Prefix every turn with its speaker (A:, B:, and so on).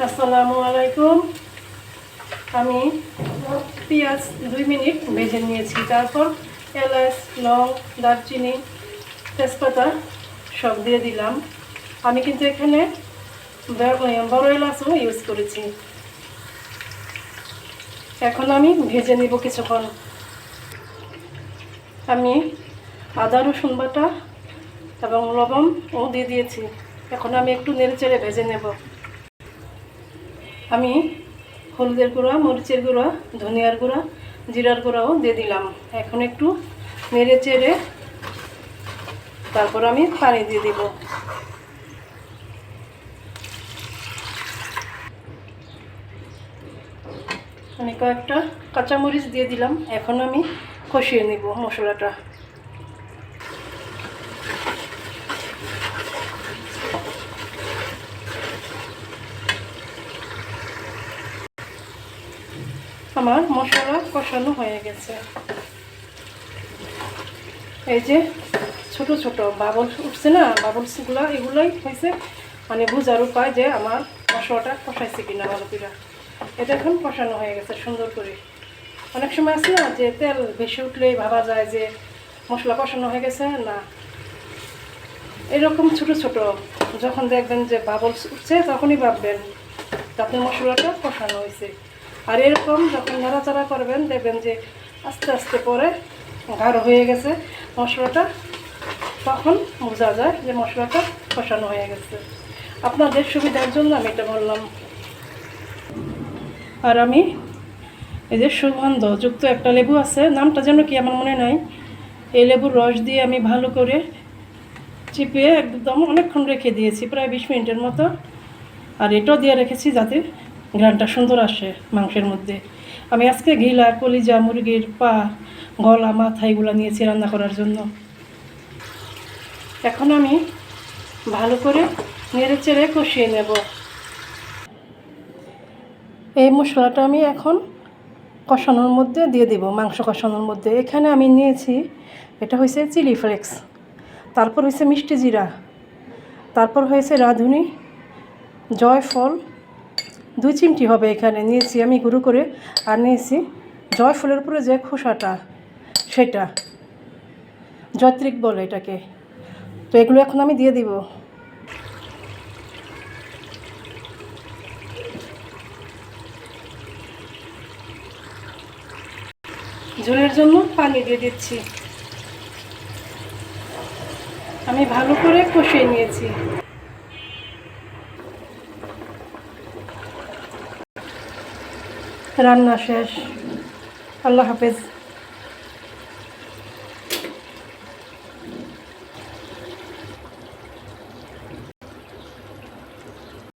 A: আসসালামু আলাইকুম। আমি পেঁয়াজ 2 মিনিট ভেজে নিয়েছি, তারপর এলাচ, লং, দারচিনি, তেজপাতা সব দিয়ে দিলাম। আমি কিন্তু এখানে বড় এলাচও ইউজ করেছি। এখন আমি ভেজে নিব কিছুক্ষণ। আমি আদা রসুন বাটা এবং লবণও দিয়ে দিয়েছি। এখন আমি একটু নেড়েচেড়ে ভেজে নেব। আমি হলুদের গুঁড়া, মরিচের গুঁড়া, ধনিয়ার গুঁড়া, জিরার গুঁড়াও দিয়ে দিলাম। এখন একটু নেড়ে চেড়ে তারপর আমি পানি দিয়ে দিব। আমি কয়েকটা কাঁচামরিচ দিয়ে দিলাম। এখন আমি কষিয়ে নিব মশলাটা। আমার মশলা কষানো হয়ে গেছে। এই যে ছোট ছোট বাবলস উঠছে না, বাবলসগুলো এগুলোই হয়েছে মানে বোঝার উপায় যে আমার মশলাটা কষাইছে কিনা ভালো করে। এটা এখন কষানো হয়ে গেছে সুন্দর করে। অনেক সময় আছে না যে তেল বেশি উঠলেই ভাবা যায় যে মশলা কষানো হয়ে গেছে, না, এরকম ছোট ছোট যখন দেখবেন যে বাবলস উঠছে তখনই ভাববেন আপনার মশলাটা কষানো হয়েছে। আর এরকম যখন নাড়াচাড়া করবেন দেখবেন যে আস্তে আস্তে পরে গাঢ় হয়ে গেছে মশলাটা, তখন বোঝা যায় যে মশলাটা কষানো হয়ে গেছে। আপনাদের সুবিধার জন্য আমি এটা বললাম। আর আমি এই যে সুগন্ধযুক্ত একটা লেবু আছে, নামটা যেন কি আমার মনে নাই, এই লেবুর রস দিয়ে আমি ভালো করে চিপে একদম অনেকক্ষণ রেখে দিয়েছি, প্রায় 20 মিনিটের মতো। আর এটাও দিয়ে রেখেছি যাতে ঘ্রাণটা সুন্দর আসে মাংসের মধ্যে। আমি আজকে ঘিলা, কলিজা, মুরগির পা, গলা, মাথা এগুলো নিয়েছি রান্না করার জন্য। এখন আমি ভালো করে নেড়ে চেড়ে কষিয়ে নেব। এই মশলাটা আমি এখন কষানোর মধ্যে দিয়ে দিব, মাংস কষানোর মধ্যে। এখানে আমি নিয়েছি, এটা হয়েছে চিলি ফ্লেক্স, তারপর হয়েছে মিষ্টি জিরা, তারপর হয়েছে রাঁধুনি, জয়ফল 2 চিমটি হবে এখানে নিয়েছি আমি গুঁড়ো করে। আর নিয়েছি জয়ফলের উপরে যে খোসাটা, সেটা জয়ত্রিক বলে এটাকে। তো এগুলো এখন আমি দিয়ে দিব। ঝোলের জন্য পানি দিয়ে দিচ্ছি। আমি ভালো করে কষিয়ে নিয়েছি। রান্না শেষ। আল্লাহ হাফেজ।